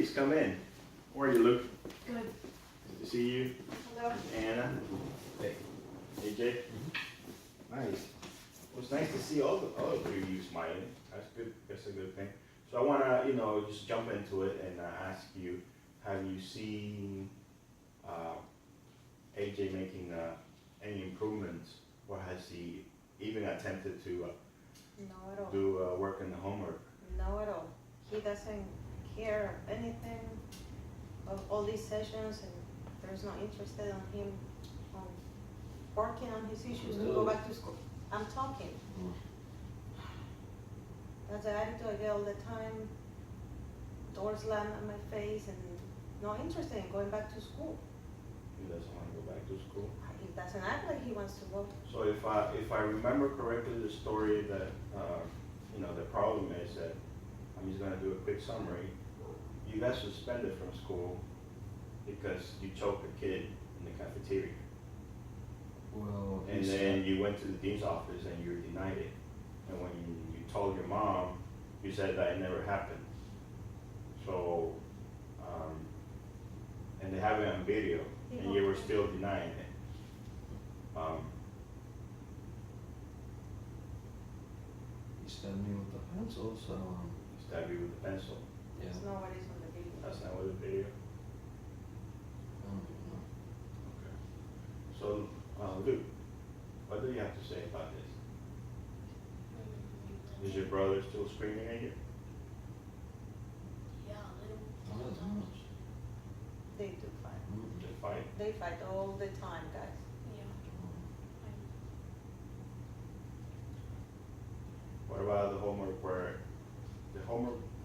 Please come in. How are you, Luke? Good. Good to see you. Hello. Anna. Hey. AJ. Nice. Well, it's nice to see all of you smiling. That's good. That's a good thing. So I want to, just jump into it and ask you, have you seen AJ making any improvements, or has he even attempted to No at all. do work in the homework? No at all. He doesn't care anything of all these sessions, and there's no interest in him on working on his issues to go back to school. I'm talking. That's the attitude I get all the time. Doors slam on my face and no interest in going back to school. He doesn't want to go back to school. He doesn't act like he wants to go. So if I remember correctly, the story that the problem is that I'm just gonna do a quick summary. You got suspended from school because you choked a kid in the cafeteria. Well, And then you went to the dean's office and you denied it. And when you told your mom, you said that it never happened. So, and they have it on video, and you were still denying it. he stabbed me with a pencil, so Stab you with a pencil. yeah. There's nobody's on the video. That's not what the video. I don't even know. Okay. So, Luke, what do you have to say about this? Is your brother still screaming at you? Yeah, a little. Not as much. They do fight. They fight? They fight all the time, guys. Yeah. What about the homework where,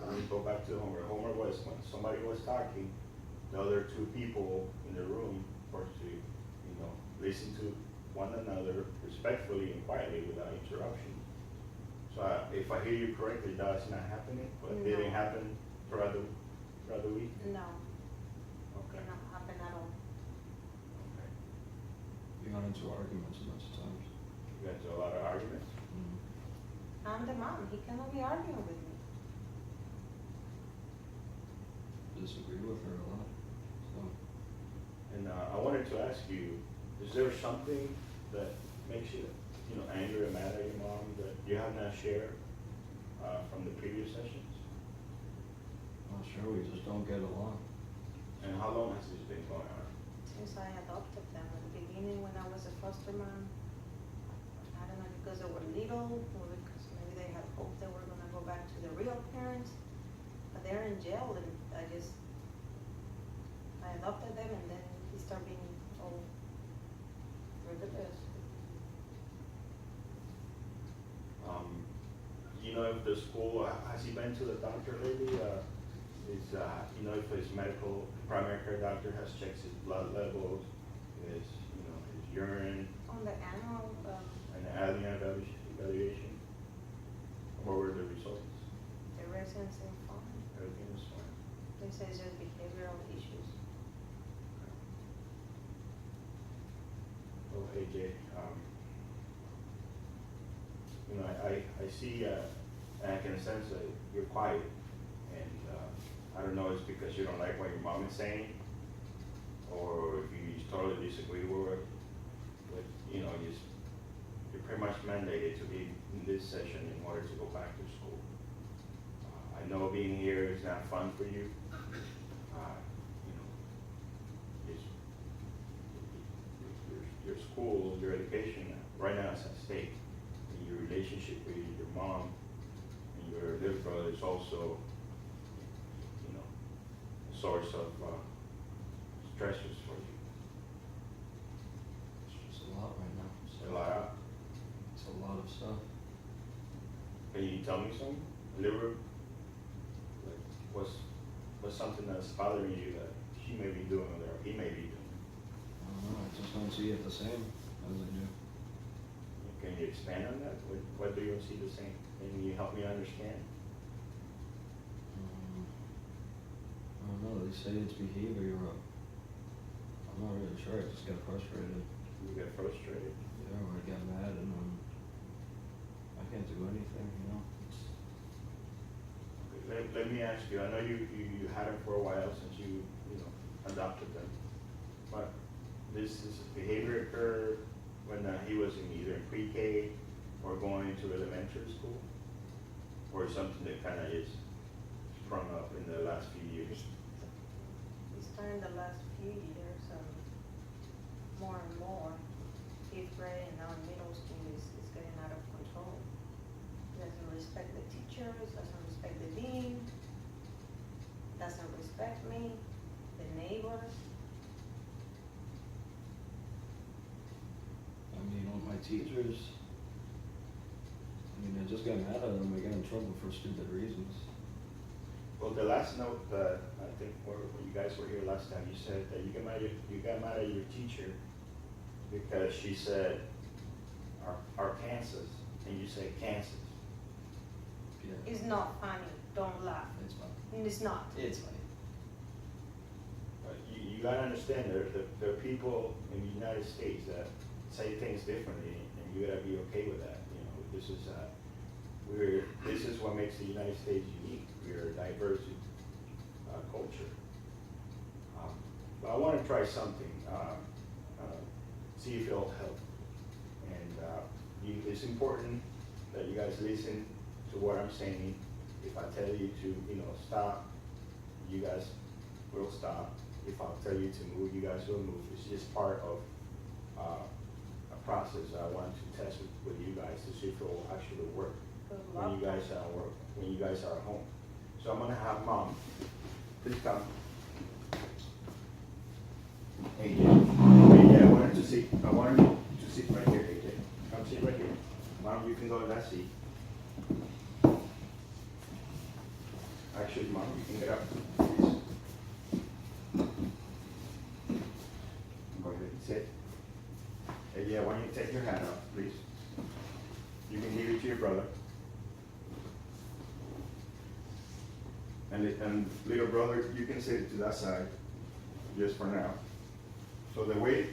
let me go back to the homework. Homework was when somebody was talking, the other two people in the room were to, listen to one another respectfully and quietly without interruption. So if I hear you correctly, that's not happening, but it didn't No. happen throughout the week? No, Okay. did not happen at all. Okay. We got into arguments a bunch of times. You got into a lot of arguments? I'm the mom. He cannot be arguing with me. Disagree with her a lot. So And I wanted to ask you, is there something that makes you, angry or mad at your mom that you have not shared from the previous sessions? not sure, we just don't get along. And how long has this been going on? Since I adopted them at the beginning when I was a foster mom, I don't know, because they were little or because maybe they had hoped they were gonna go back to their real parents, but they're in jail and I adopted them and then he started being all rebellious. Do you know if the school, has he been to the doctor lately? If his primary care doctor has checked his blood levels, his urine, On the annual, and the annual evaluation? What were the results? the residents in fine. Everything was fine. They say it's just behavioral issues. Well, AJ, I see, and I can sense that you're quiet, and I don't know, it's because you don't like what your mom is saying, or if you just totally disagree with her, but, you're pretty much mandated to be in this session in order to go back to school. I know being here is not fun for you. It's, your school, your education right now is at stake. And your relationship with your mom and your little brother is also, a source of stressors for you. It's just a lot right now. It's a lot. It's a lot of stuff. Can you tell me something? Like, what's something that's bothering you that she may be doing or he may be doing? I don't know, I just don't see it the same as I do. Can you expand on that? What do you see the same? Can you help me understand? I don't know, they say it's behavioral. I'm not really sure, I just get frustrated. You get frustrated. Yeah, or I get mad and I can't do anything, It's Okay, let me ask you, I know you had him for a while since you adopted them, but this behavior occurred when he was in either pre-K or going into elementary school? Or something that kinda is sprung up in the last few years? It's starting the last few years, more and more, 5th grade and now in middle school is getting out of control. Doesn't respect the teachers, doesn't respect the dean, doesn't respect me, the neighbors. I mean, all my teachers, I just got mad at them, I got in trouble for stupid reasons. Well, the last note that I think when you guys were here last time, you said that you got mad at your teacher because she said Arkansas, and you said Kansas. Yeah. It's not funny, don't laugh. It's fine. It's not. It's fine. You gotta understand, there are people in the United States that say things differently, and you gotta be okay with that. This is what makes the United States unique. We're a diverse culture. But I want to try something, see if it'll help. And it's important that you guys listen to what I'm saying. If I tell you to, stop, you guys will stop. If I tell you to move, you guys will move. It's just part of a process I want to test with you guys to see if it will actually work when you guys are at work, when you guys are at home. So I'm gonna have Mom, please come. AJ, I wanted to sit right here, AJ. Come sit right here. Mom, you can go in that seat. Actually, Mom, you can get up, please. Go ahead and sit. AJ, why don't you take your hat off, please? You can give it to your brother. And little brother, you can sit to that side, just for now. So the way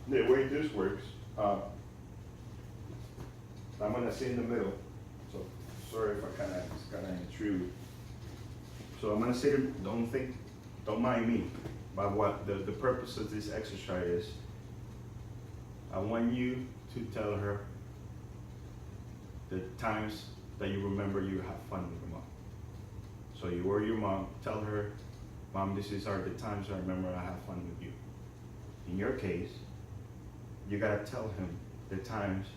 this works, I'm gonna sit in the middle. So sorry if I kinda intrude. So I'm gonna sit. Don't mind me. But what the purpose of this exercise is, I want you to tell her the times that you remember you have fun with your mom. So you or your mom, tell her, Mom, the times I remember I have fun with you. In your case, you gotta tell him the times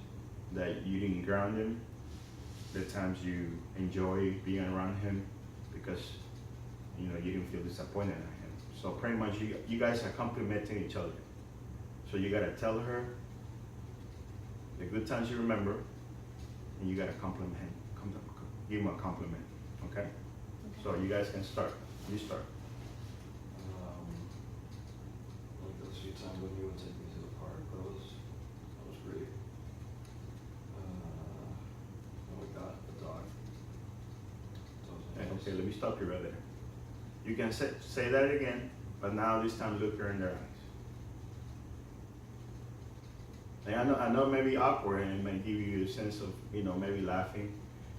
that you didn't ground him, the times you enjoy being around him because you didn't feel disappointed in him. So pretty much you guys are complimenting each other. So you gotta tell her the good times you remember, and you gotta give him a compliment, okay? So you guys can start. You start. Like those few times when you would take me to the park, that was great. When we got the dog. That was nice. Okay, let me stop you right there. You can say that again, but now this time look her in their eyes. And I know it may be awkward and it may give you a sense of, maybe laughing.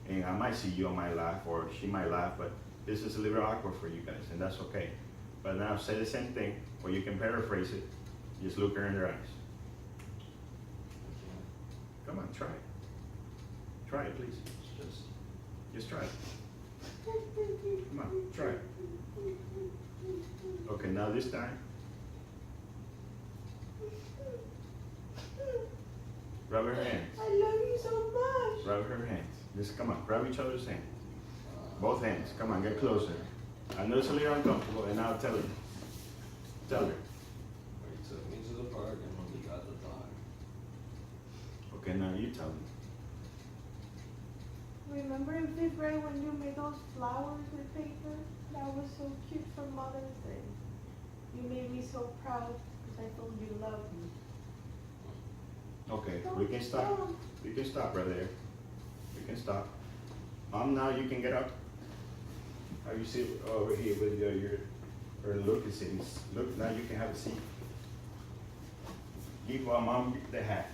And I might see you, I might laugh, or she might laugh, but this is a little awkward for you guys, and that's okay. But now say the same thing, or you can paraphrase it. Just look her in their eyes. Come on, try it. Try it, please. Just try it. Come on, try it. Okay, now this time. Rub her hands. I love you so much. Rub her hands. Just come on, grab each other's hands. Both hands. Come on, get closer. I know it's a little uncomfortable, and I'll tell her. Tell her. You took me to the park and when we got the dog. Okay, now you tell me. Remember in 5th grade when you made those flowers with paper? That was so cute for Mother's Day. You made me so proud because I told you you loved me. Okay, we can stop. We can stop right there. We can stop. Now you can get up. How you sit over here with your look is sitting. Look, now you can have a seat. Give Mom the hat.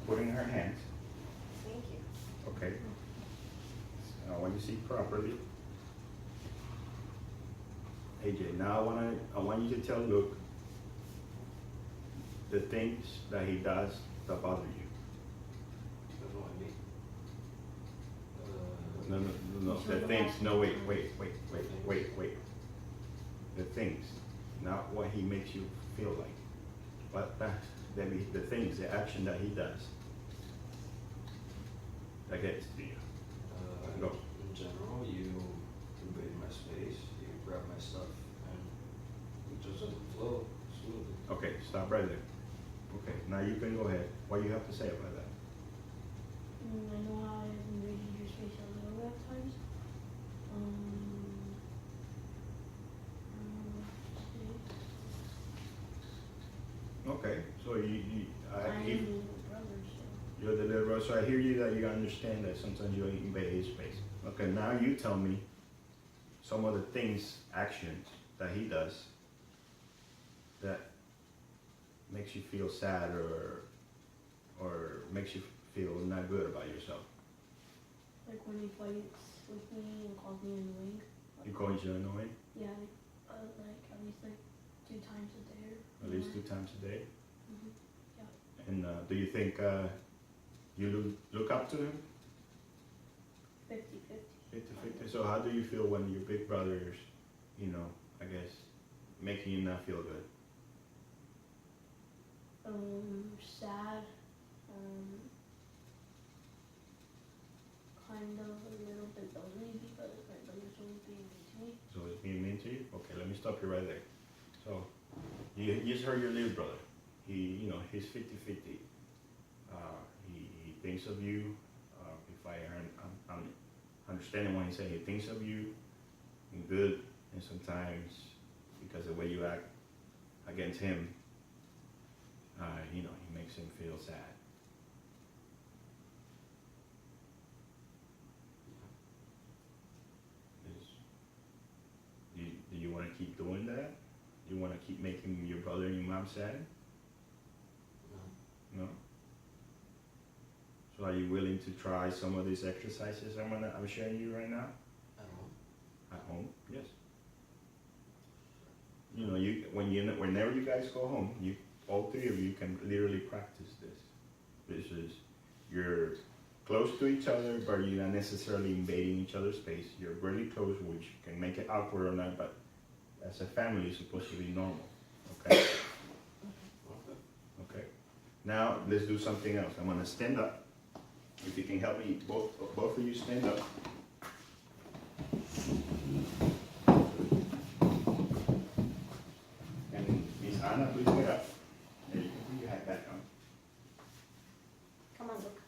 Put in her hands. Thank you. Okay. Now when you sit properly, AJ, now I want you to tell Luke the things that he does that bother you. Annoy me. No, the things, no, wait. The things, not what he makes you feel like, but the things, the action that he does that gets to you. Go. In general, you invade my space, you grab my stuff, and it just doesn't flow smoothly. Okay, stop right there. Okay, now you can go ahead. What do you have to say about that? I know how I've invaded your space a little bit at times. Okay, so I am if your little brother, so. you're the little brother, so I hear you that you understand that sometimes you invade his space. Okay, now you tell me some of the things, actions that he does that makes you feel sad or makes you feel not good about yourself. Like when he fights with me and calls me annoying. He calls you annoying Yeah, like at least like 2 times a day. at least 2 times a day. Mm-hmm. Yeah. And do you think you look up to him? 50-50. 50-50. So how do you feel when your big brother's, I guess, making you not feel good? Sad. Kind of a little bit lonely because my brother's always being mean to me. So it's being mean to you? Okay, let me stop you right there. So you just heard your little brother. He's 50-50. He thinks of you. If I'm understanding what he's saying, he thinks of you in good, and sometimes because of the way you act against him, he makes him feel sad. Do you want to keep doing that? Do you want to keep making your brother and your mom sad? No. No? So are you willing to try some of these exercises I'm showing you right now? At home? At home, yes. Whenever you guys go home, all 3 of you can literally practice this. This is, you're close to each other, but you're not necessarily invading each other's space. You're really close, which can make it awkward or not, but as a family, it's supposed to be normal, okay? Okay. Now, let's do something else. I'm gonna stand up. If you can help me, both of you stand up. And Miss Anna, please get up. And you can put your hat back on. Come on, look.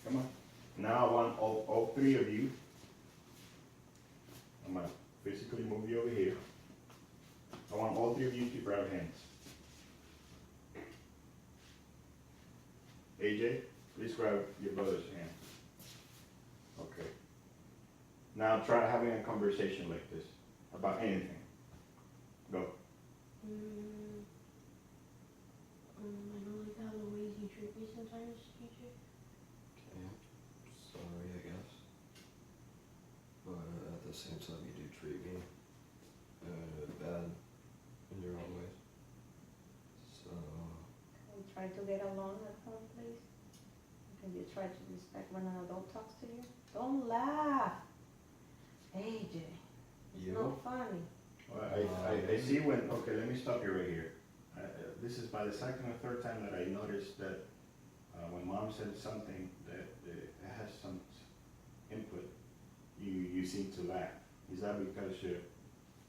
Come on. Now I want all 3 of you. I'm gonna physically move you over here. I want all 3 of you to grab hands. AJ, please grab your brother's hand. Okay. Now try having a conversation like this about anything. Go. I know like how the ways you treat me sometimes, teacher. Okay. Sorry, I guess. But at the same time, you do treat me bad in your own ways. So, Can we try to get along at home, please? Can you try to respect when an adult talks to you? Don't laugh. AJ, it's You? not funny. Well, I see okay, let me stop you right here. This is by the 2nd or 3rd time that I noticed that when mom said something that has some input, you seem to laugh. Is that because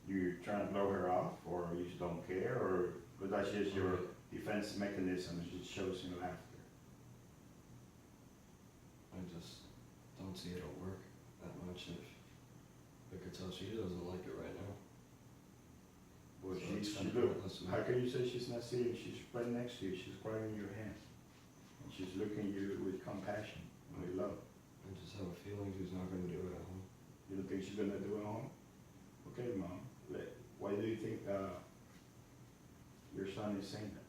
you're trying to blow her off, or you just don't care, or that's just your defense mechanism, it just shows in laughter? I just don't see it'll work that much if I could tell she doesn't like it right now. Well, So she it's kinda look, pointless to me. how can you say she's not seeing? She's right next to you, she's grabbing your hand. And she's looking at you with compassion, with love. I just have a feeling she's not gonna do it at home. You don't think she's gonna do it at home? Okay, Mom, why do you think your son is saying that?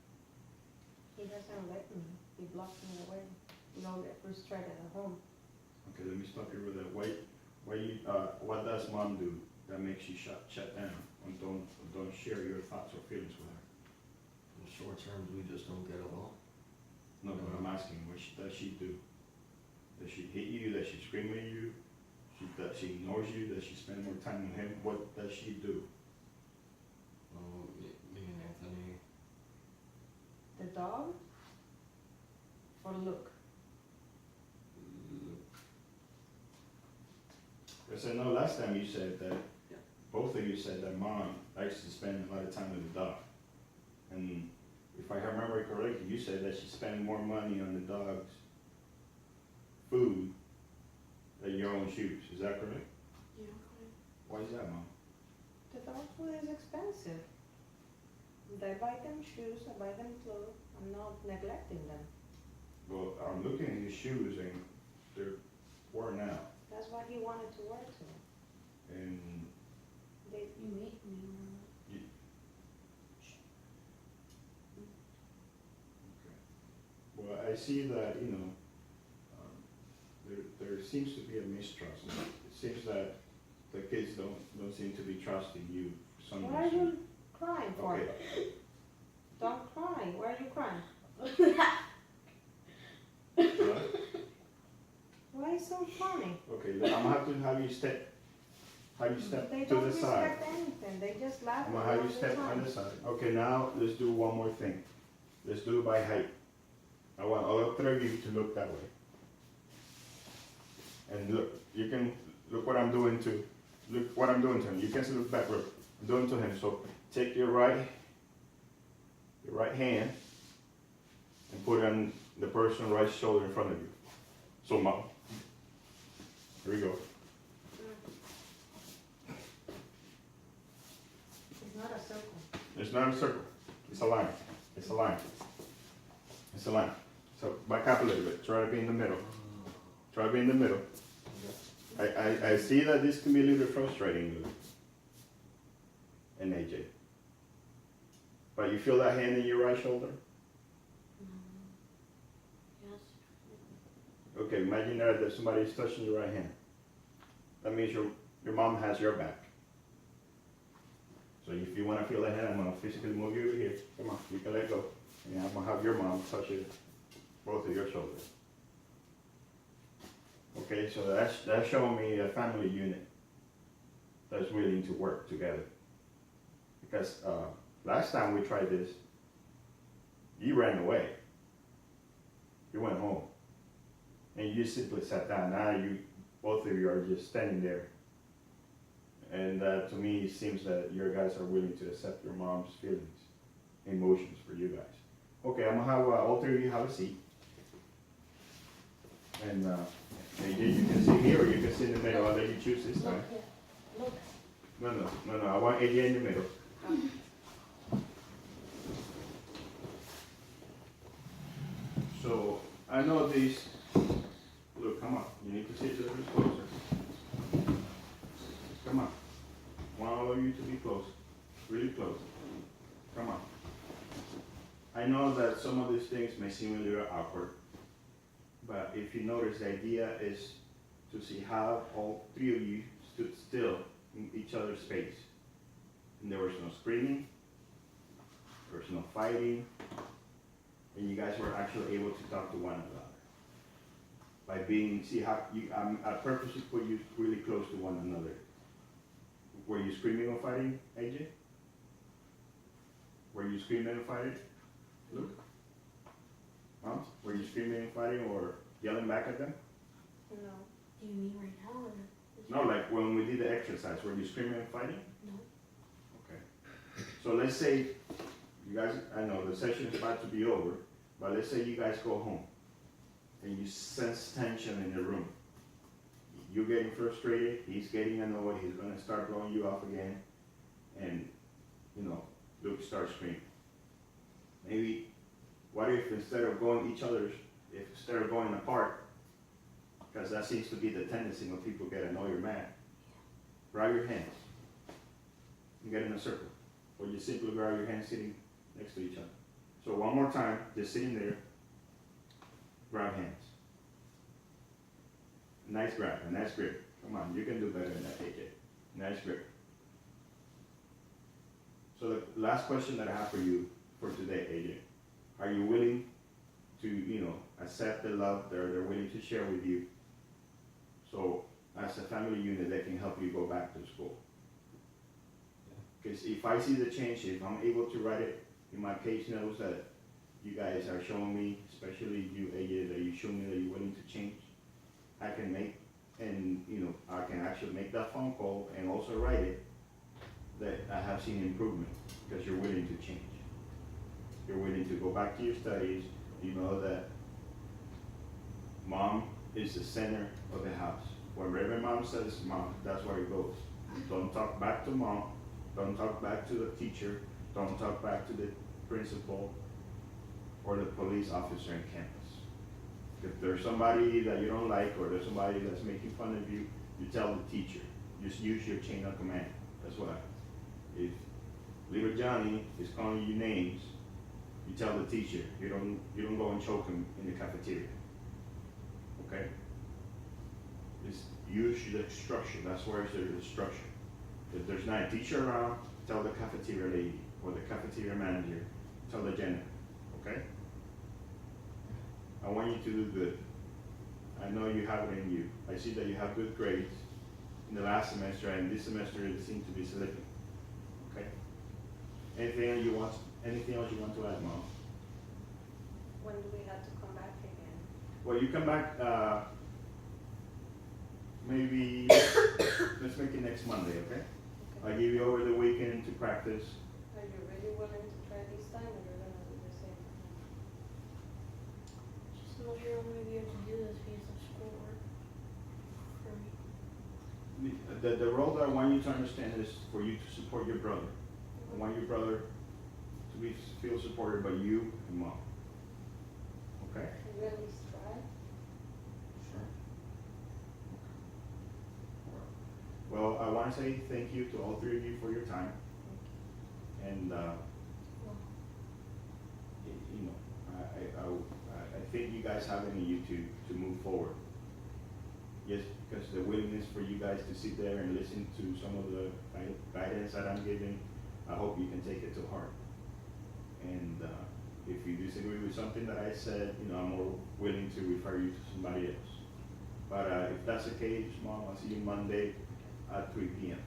He doesn't let me. He blocks me away. Get frustrated at home. Okay, let me stop you with that. What does Mom do that makes you shut down? Don't share your thoughts or feelings with her. In short terms, we just don't get along. No, but I'm asking, does she do? Does she hit you? Does she scream at you? Does she ignores you? Does she spend more time with him? What does she do? Me and Anthony, The dog? Or look? Because I know last time you said that, Yeah. both of you said that mom likes to spend a lot of time with the dog. And if I remember correctly, you said that she spent more money on the dog's food than your own shoes. Is that correct? Yeah, okay. Why is that, Mom? The dog food is expensive. I buy them shoes, I buy them clothes, I'm not neglecting them. Well, I'm looking at your shoes and they're worn out. That's what he wanted to wear to. And They, You make me one. you, well, I see that, there seems to be a mistrust. It seems that the kids don't seem to be trusting you for some what are reason. you crying for? Okay, Don't cry, why are you crying? what? Why is so funny? Okay, I'm gonna have to have you step They to don't the side. respect anything, they just laugh I'm all gonna have you the step on time. the side. Okay, now let's do one more thing. Let's do it by height. I want all three of you to look that way. And look, you can, look what I'm doing to, look what I'm doing to him. You can look back, look, I'm doing to him. So take your right hand and put it on the person's right shoulder in front of you. So mom, here we go. It's not a circle. It's not a circle, it's a line, it's a line. It's a line. So back up a little bit, try to be in the middle. Try to be in the middle. I see that this can be a little bit frustrating, Lou and AJ. But you feel that hand in your right shoulder? Yes. Okay, imagine that somebody is touching your right hand. That means your mom has your back. So if you want to feel that hand, I'm going to physically move you over here. Come on, you can let go. And I'm going to have your mom touch both of your shoulders. Okay, so that's showing me a family unit that's willing to work together. Because last time we tried this, you ran away. You went home. And you simply sat down. Now both of you are just standing there. And to me, it seems that your guys are willing to accept your mom's feelings, emotions for you guys. Okay, I'm gonna have all three of you have a seat. And you can sit here or you can sit in the middle. I'll let you choose this time. Look, No, I want AJ in the middle. So, I know these, look, come on, you need to sit a little bit closer. Come on. I want all of you to be close, really close. Come on. I know that some of these things may seem a little awkward, but if you notice, the idea is to see how all three of you stood still in each other's space. And there was no screaming, there was no fighting, and you guys were actually able to talk to one another. By being, see how, I purposely put you really close to one another. Were you screaming or fighting, AJ? Were you screaming and fighting? Luke? Mom? Were you screaming and fighting or yelling back at them? No. do you mean right now or? No, like when we did the exercise, were you screaming and fighting? No. Okay. So let's say, you guys, I know the session's about to be over, but let's say you guys go home and you sense tension in the room. You're getting frustrated, he's getting annoyed, he's gonna start blowing you off again, and, Luke starts screaming. Maybe, what if instead of going instead of going apart, because that seems to be the tendency when people get annoyed or mad, grab your hands and get in a circle, or you simply grab your hands sitting next to each other. So one more time, just sitting there, grab hands. Nice grab, a nice grip. Come on, you can do better than that, AJ. Nice grip. So the last question that I have for you for today, AJ, are you willing to, accept the love they're willing to share with you? So as a family unit, they can help you go back to school. Because if I see the change, if I'm able to write it in my case notes that you guys are showing me, especially you, AJ, that you show me that you're willing to change, I can make, and I can actually make that phone call and also write it that I have seen improvement because you're willing to change. You're willing to go back to your studies. You know that mom is the center of the house. Wherever mom says mom, that's where it goes. Don't talk back to mom. Don't talk back to the teacher. Don't talk back to the principal or the police officer in campus. If there's somebody that you don't like or there's somebody that's making fun of you, you tell the teacher. Just use your chain of command. That's what I. If little Johnny is calling you names, you tell the teacher. You don't go and choke him in the cafeteria. Okay? Just use the structure. That's where it's the structure. If there's not a teacher around, tell the cafeteria lady or the cafeteria manager. Tell the janitor. Okay? I want you to do good. I know you have it in you. I see that you have good grades in the last semester, and this semester it seems to be slipping. Okay? Anything else you want to add, Mom? When do we have to come back again? Well, you come back, maybe, let's make it next Monday, okay? I give you over the weekend to practice. Are you really willing to try this time, or you're gonna do the same? Just not sure I'm gonna be able to do this because of schoolwork for me. The role that I want you to understand is for you to support your brother. I want your brother to feel supported by you and Mom. Okay? Can you at least try? Sure. Well, I want to say thank you to all three of you for your time. And, I think you guys have it in you to move forward. Yes, because the willingness for you guys to sit there and listen to some of the guidance that I'm giving, I hope you can take it to heart. And if you disagree with something that I said, I'm more willing to refer you to somebody else. But if that's the case, Mom, I'll see you Monday at 3 p.m.